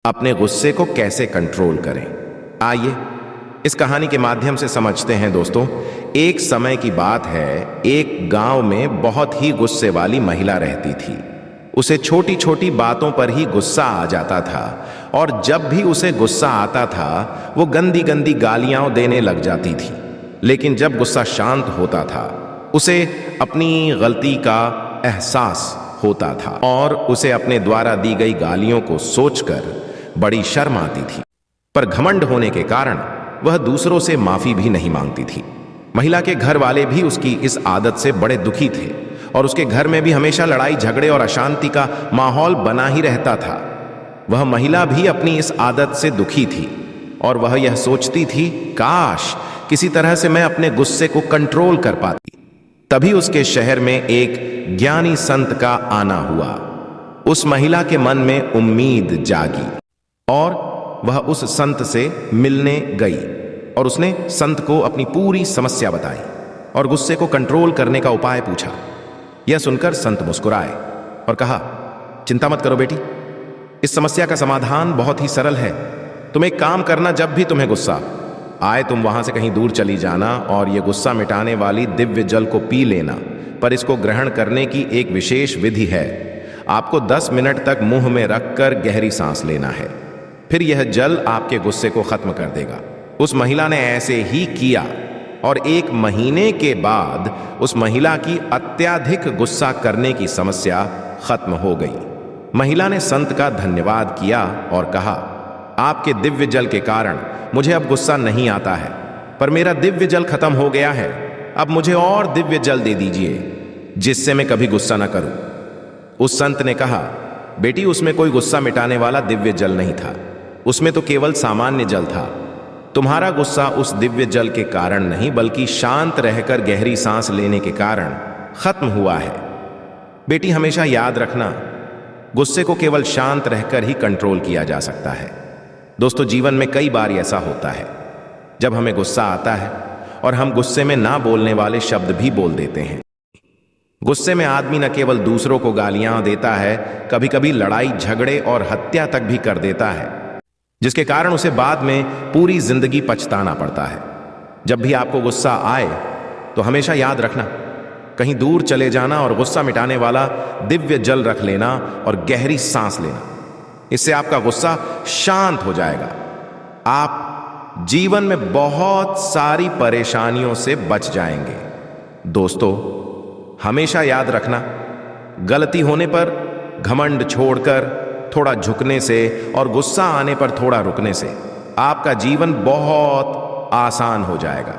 अपने गुस्से को कैसे कंट्रोल करें, आइए इस कहानी के माध्यम से समझते हैं। दोस्तों, एक समय की बात है, एक गांव में बहुत ही गुस्से वाली महिला रहती थी। उसे छोटी छोटी बातों पर ही गुस्सा आ जाता था और जब भी उसे गुस्सा आता था वो गंदी गंदी गालियां देने लग जाती थी। लेकिन जब गुस्सा शांत होता था उसे अपनी गलती का एहसास होता था और उसे अपने द्वारा दी गई गालियों को सोचकर बड़ी शर्म आती थी। पर घमंड होने के कारण वह दूसरों से माफी भी नहीं मांगती थी। महिला के घर वाले भी उसकी इस आदत से बड़े दुखी थे और उसके घर में भी हमेशा लड़ाई झगड़े और अशांति का माहौल बना ही रहता था। वह महिला भी अपनी इस आदत से दुखी थी और वह यह सोचती थी, काश किसी तरह से मैं अपने गुस्से को कंट्रोल कर पाती। तभी उसके शहर में एक ज्ञानी संत का आना हुआ। उस महिला के मन में उम्मीद जागी और वह उस संत से मिलने गई और उसने संत को अपनी पूरी समस्या बताई और गुस्से को कंट्रोल करने का उपाय पूछा। यह सुनकर संत मुस्कुराए और कहा, चिंता मत करो बेटी, इस समस्या का समाधान बहुत ही सरल है। तुम एक काम करना, जब भी तुम्हें गुस्सा आए तुम वहां से कहीं दूर चली जाना और यह गुस्सा मिटाने वाली दिव्य जल को पी लेना। पर इसको ग्रहण करने की एक विशेष विधि है। आपको 10 मिनट तक मुंह में रखकर गहरी सांस लेना है, फिर यह जल आपके गुस्से को खत्म कर देगा। उस महिला ने ऐसे ही किया और 1 महीने के बाद उस महिला की अत्यधिक गुस्सा करने की समस्या खत्म हो गई। महिला ने संत का धन्यवाद किया और कहा, आपके दिव्य जल के कारण मुझे अब गुस्सा नहीं आता है, पर मेरा दिव्य जल खत्म हो गया है। अब मुझे और दिव्य जल दे दीजिए जिससे मैं कभी गुस्सा ना करूं। उस संत ने कहा, बेटी, उसमें कोई गुस्सा मिटाने वाला दिव्य जल नहीं था, उसमें तो केवल सामान्य जल था। तुम्हारा गुस्सा उस दिव्य जल के कारण नहीं बल्कि शांत रहकर गहरी सांस लेने के कारण खत्म हुआ है। बेटी, हमेशा याद रखना, गुस्से को केवल शांत रहकर ही कंट्रोल किया जा सकता है। दोस्तों, जीवन में कई बार ऐसा होता है जब हमें गुस्सा आता है और हम गुस्से में ना बोलने वाले शब्द भी बोल देते हैं। गुस्से में आदमी न केवल दूसरों को गालियां देता है, कभी कभी लड़ाई झगड़े और हत्या तक भी कर देता है, जिसके कारण उसे बाद में पूरी जिंदगी पछताना पड़ता है। जब भी आपको गुस्सा आए तो हमेशा याद रखना, कहीं दूर चले जाना और गुस्सा मिटाने वाला दिव्य जल रख लेना और गहरी सांस लेना। इससे आपका गुस्सा शांत हो जाएगा। आप जीवन में बहुत सारी परेशानियों से बच जाएंगे। दोस्तों, हमेशा याद रखना, गलती होने पर घमंड छोड़कर थोड़ा झुकने से और गुस्सा आने पर थोड़ा रुकने से आपका जीवन बहुत आसान हो जाएगा।